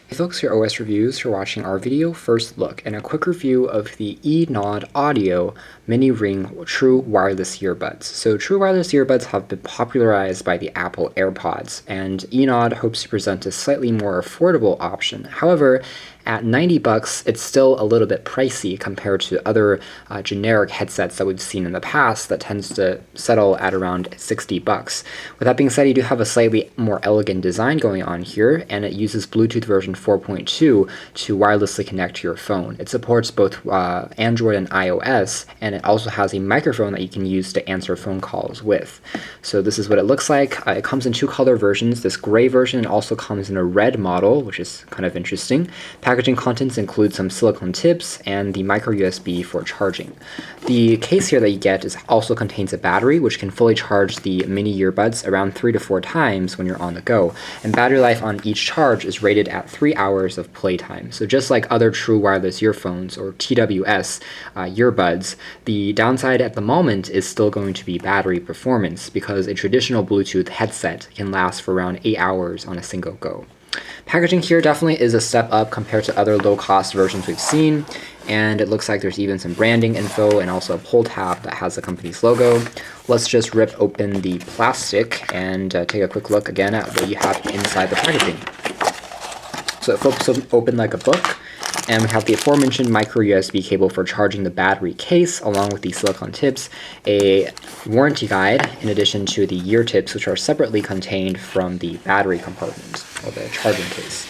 Hey folks, your OS reviews for watching our video first look and a quick review of the ENOD Audio Mini Ring True Wireless Earbuds. So true wireless earbuds have been popularized by the Apple AirPods, and ENOD hopes to present a slightly more affordable option. However, at $90, it's still a little bit pricey compared to other generic headsets that we've seen in the past that tends to settle at around $60. With that being said, you do have a slightly more elegant design going on here, and it uses Bluetooth version 4.2 to wirelessly connect to your phone. It supports both Android and iOS, and it also has a microphone that you can use to answer phone calls with. So this is what it looks like. It comes in two color versions. This gray version also comes in a red model, which is kind of interesting. Packaging contents include some silicone tips and the micro USB for charging. The case here that you get also contains a battery, which can fully charge the mini earbuds around 3 to 4 times when you're on the go. And battery life on each charge is rated at 3 hours of playtime. So just like other true wireless earphones or TWS earbuds, the downside at the moment is still going to be battery performance, because a traditional Bluetooth headset can last for around 8 hours on a single go. Packaging here definitely is a step up compared to other low-cost versions we've seen, and it looks like there's even some branding info and also a pull tab that has the company's logo. Let's just rip open the plastic and take a quick look again at what you have inside the packaging. So it flips open like a book, and we have the aforementioned micro USB cable for charging the battery case, along with the silicone tips, a warranty guide, in addition to the ear tips, which are separately contained from the battery compartment, or the charging case.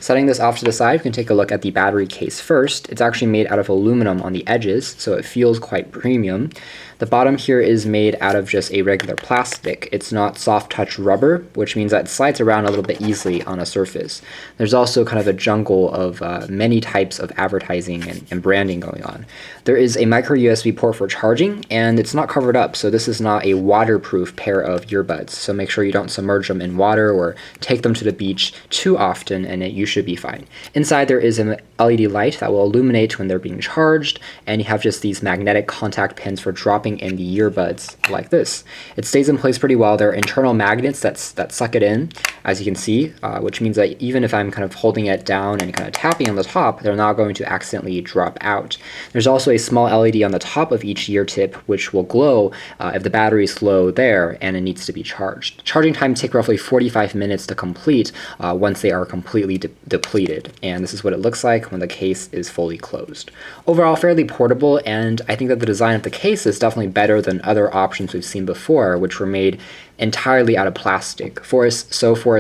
Setting this off to the side, we can take a look at the battery case first. It's actually made out of aluminum on the edges, so it feels quite premium. The bottom here is made out of just a regular plastic. It's not soft touch rubber, which means that it slides around a little bit easily on a surface. There's also kind of a jungle of many types of advertising and branding going on. There is a micro USB port for charging, and it's not covered up, so this is not a waterproof pair of earbuds. So make sure you don't submerge them in water or take them to the beach too often, and you should be fine. Inside there is an LED light that will illuminate when they're being charged, and you have just these magnetic contact pins for dropping in the earbuds like this. It stays in place pretty well. There are internal magnets that suck it in, as you can see, which means that even if I'm kind of holding it down and kind of tapping on the top, they're not going to accidentally drop out. There's also a small LED on the top of each ear tip, which will glow if the battery is low there and it needs to be charged. Charging time takes roughly 45 minutes to complete once they are completely depleted, and this is what it looks like when the case is fully closed. Overall, fairly portable, and I think that the design of the case is definitely better than other options we've seen before, which were made entirely out of plastic. For a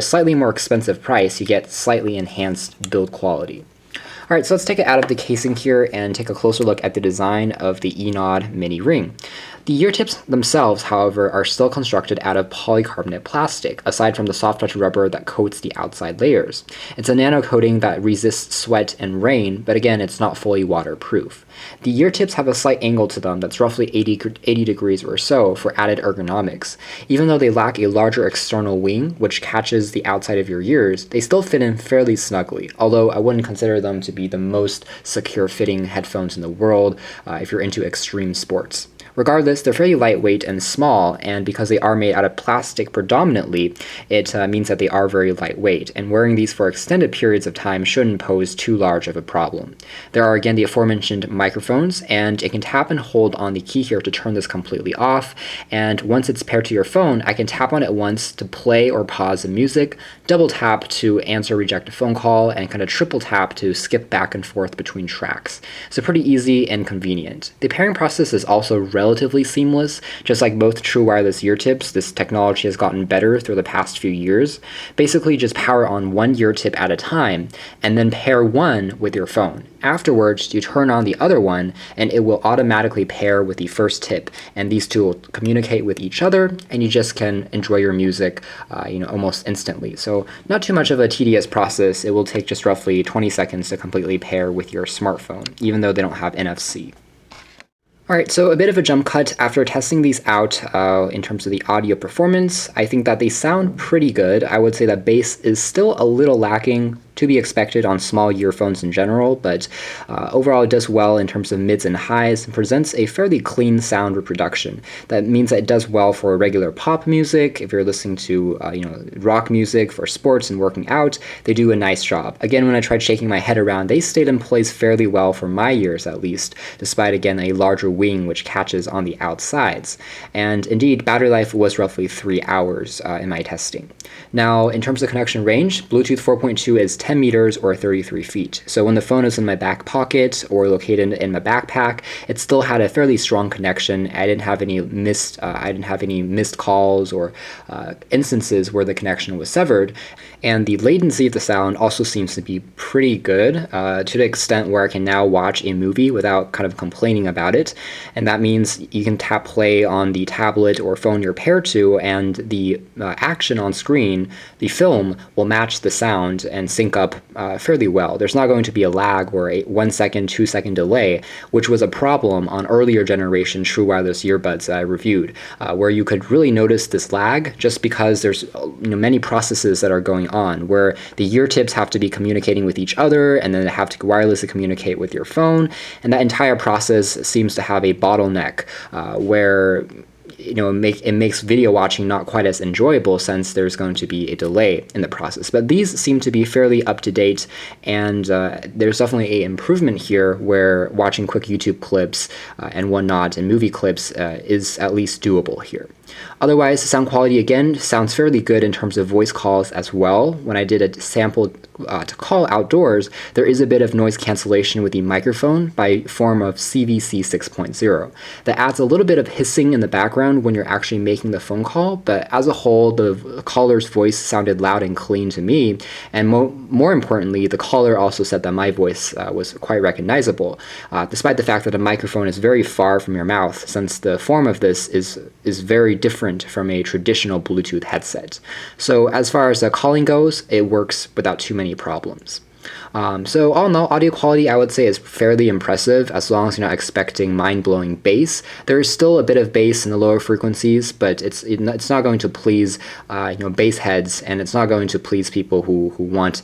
slightly more expensive price, you get slightly enhanced build quality. Alright, so let's take it out of the casing here and take a closer look at the design of the ENOD Mini Ring. The ear tips themselves, however, are still constructed out of polycarbonate plastic, aside from the soft touch rubber that coats the outside layers. It's a nano coating that resists sweat and rain, but again, it's not fully waterproof. The ear tips have a slight angle to them that's roughly 80 degrees or so for added ergonomics. Even though they lack a larger external wing, which catches the outside of your ears, they still fit in fairly snugly, although I wouldn't consider them to be the most secure fitting headphones in the world if you're into extreme sports. Regardless, they're fairly lightweight and small, and because they are made out of plastic predominantly, it means that they are very lightweight, and wearing these for extended periods of time shouldn't pose too large of a problem. There are again the aforementioned microphones, and it can tap and hold on the key here to turn this completely off, and once it's paired to your phone, I can tap on it once to play or pause the music, double tap to answer or reject a phone call, and kind of triple tap to skip back and forth between tracks. So pretty easy and convenient. The pairing process is also relatively seamless. Just like both true wireless ear tips, this technology has gotten better through the past few years. Basically, just power on one ear tip at a time, and then pair one with your phone. Afterwards, you turn on the other one, and it will automatically pair with the first tip, and these two will communicate with each other, and you just can enjoy your music almost instantly. So not too much of a tedious process. It will take just roughly 20 seconds to completely pair with your smartphone, even though they don't have NFC. Alright, so a bit of a jump cut. After testing these out in terms of the audio performance, I think that they sound pretty good. I would say that bass is still a little lacking, to be expected on small earphones in general, but overall it does well in terms of mids and highs and presents a fairly clean sound reproduction. That means that it does well for regular pop music. If you're listening to rock music, for sports and working out, they do a nice job. Again, when I tried shaking my head around, they stayed in place fairly well for my ears at least, despite again a larger wing which catches on the outsides. And indeed, battery life was roughly 3 hours in my testing. Now, in terms of connection range, Bluetooth 4.2 is 10 meters or 33 feet. So when the phone is in my back pocket or located in my backpack, it still had a fairly strong connection. I didn't have any missed calls or instances where the connection was severed. And the latency of the sound also seems to be pretty good, to the extent where I can now watch a movie without kind of complaining about it. And that means you can tap play on the tablet or phone you're paired to, and the action on screen, the film, will match the sound and sync up fairly well. There's not going to be a lag or a 1 second, 2 second delay, which was a problem on earlier generation true wireless earbuds that I reviewed, where you could really notice this lag just because there's many processes that are going on, where the ear tips have to be communicating with each other and then they have to wirelessly communicate with your phone, and that entire process seems to have a bottleneck where it makes video watching not quite as enjoyable since there's going to be a delay in the process. But these seem to be fairly up to date, and there's definitely an improvement here where watching quick YouTube clips and whatnot and movie clips is at least doable here. Otherwise, the sound quality again sounds fairly good in terms of voice calls as well. When I did a sample to call outdoors, there is a bit of noise cancellation with the microphone by form of CVC 6.0. That adds a little bit of hissing in the background when you're actually making the phone call, but as a whole, the caller's voice sounded loud and clean to me, and more importantly, the caller also said that my voice was quite recognizable, despite the fact that a microphone is very far from your mouth, since the form of this is very different from a traditional Bluetooth headset. So as far as the calling goes, it works without too many problems. So all in all, audio quality I would say is fairly impressive as long as you're not expecting mind-blowing bass. There is still a bit of bass in the lower frequencies, but it's not going to please bass heads, and it's not going to please people who want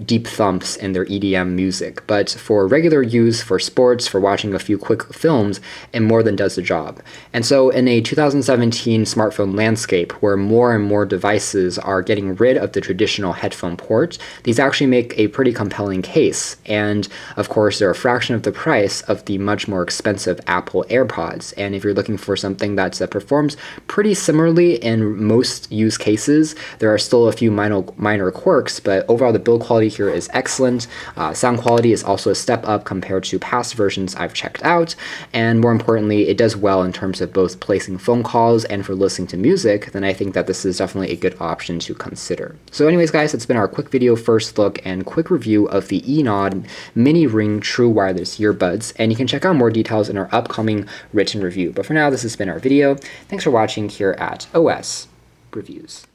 deep thumps in their EDM music. But for regular use, for sports, for watching a few quick films, it more than does the job. And so in a 2017 smartphone landscape where more and more devices are getting rid of the traditional headphone port, these actually make a pretty compelling case. And of course, they're a fraction of the price of the much more expensive Apple AirPods. And if you're looking for something that performs pretty similarly in most use cases, there are still a few minor quirks, but overall the build quality here is excellent. Sound quality is also a step up compared to past versions I've checked out, and more importantly, it does well in terms of both placing phone calls and for listening to music. Then I think that this is definitely a good option to consider. So anyways guys, it's been our quick video first look and quick review of the ENOD Mini Ring True Wireless Earbuds, and you can check out more details in our upcoming written review. But for now, this has been our video. Thanks for watching here at OS Reviews.